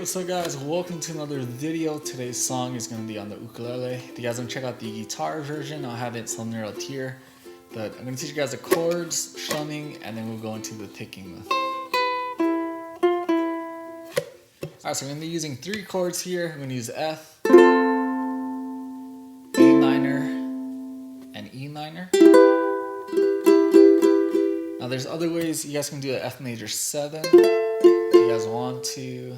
What's up guys, welcome to another video. Today's song is going to be on the ukulele. If you guys want to check out the guitar version, I'll have it somewhere out here. But I'm going to teach you guys the chords, strumming, and then we'll go into the picking. Alright, so we're going to be using three chords here. I'm going to use F, A minor, and E minor. Now there's other ways you guys can do an F major 7 if you guys want to.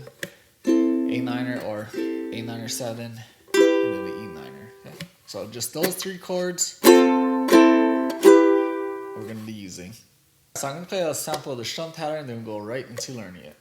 A minor or A minor 7, and then the E minor. Okay? So just those three chords we're going to be using. So I'm going to play a sample of the strum pattern, then we'll go right into learning it.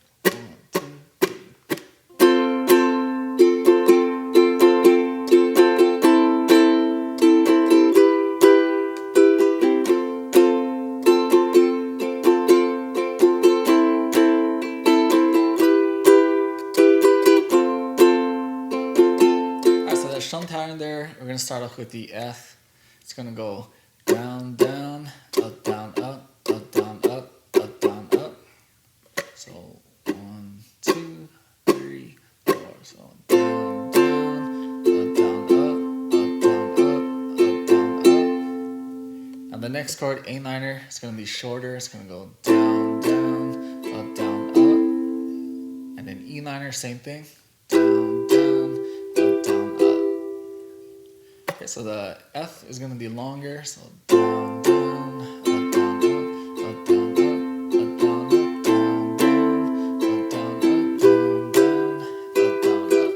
Strum pattern there, we're going to start off with the F. It's going to go down, down, up, down, up, down, up, down, up. So 1, 2, 3, 4. So down, down, down, up, down, up, down, up. And the next chord, A minor, it's going to be shorter. It's going to go down, down, up, down, up. And then E minor, same thing. Down, down, up, down, up. Okay, so the F is going to be longer, so down, down, up, down, up, up, down, up, up, down, up, down, down, up, down, up, down, down, up, down, up.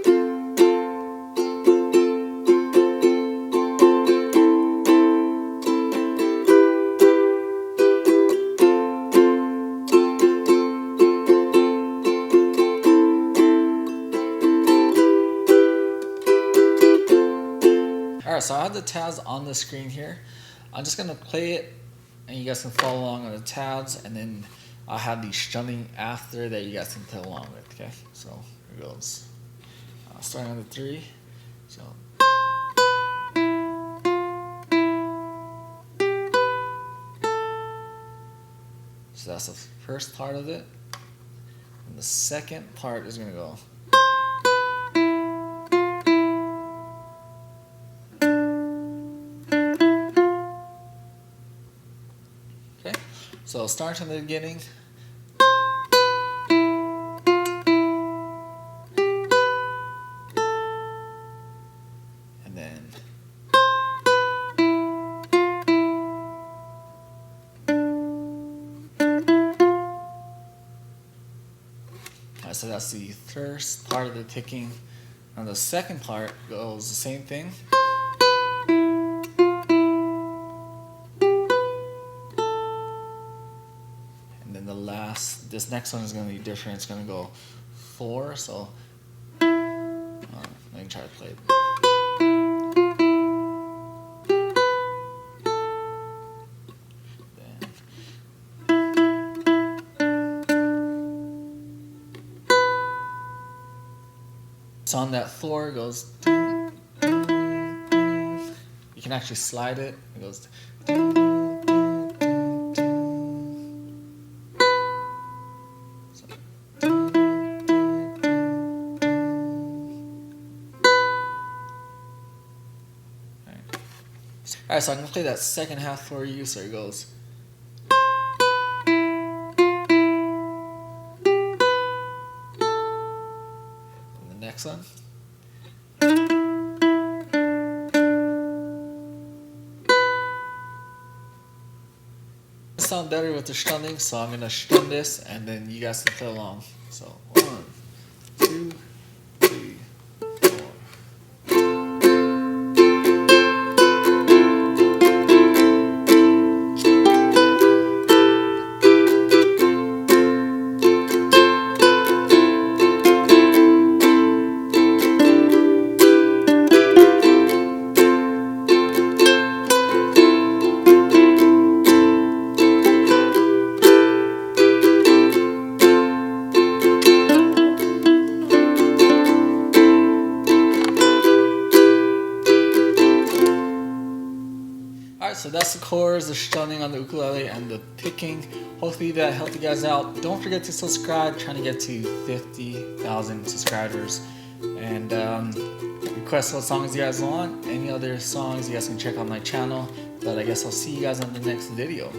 Alright, so I have the tabs on the screen here. I'm just going to play it and you guys can follow along on the tabs, and then I'll have the strumming after that you guys can play along with, okay? So here goes. Starting on the 3. So that's the first part of it. And the second part is going to go. So start from the beginning. And then so that's the first part of the picking. And the second part goes the same thing. This next one is going to be different. It's going to go 4. So let me try to play it. So on that 4 it goes. You can actually slide it. It goes. Alright, so I'm going to play that second half for you, so it goes. And the next one. It sounds better with the strumming, so I'm going to strum this, and then you guys can play along. So 1, 2, 3. Alright, so that's the chords, the strumming on the ukulele, and the picking. Hopefully that helped you guys out. Don't forget to subscribe. Trying to get to 50,000 subscribers. And request what songs you guys want. Any other songs, you guys can check out my channel. But I guess I'll see you guys on the next video.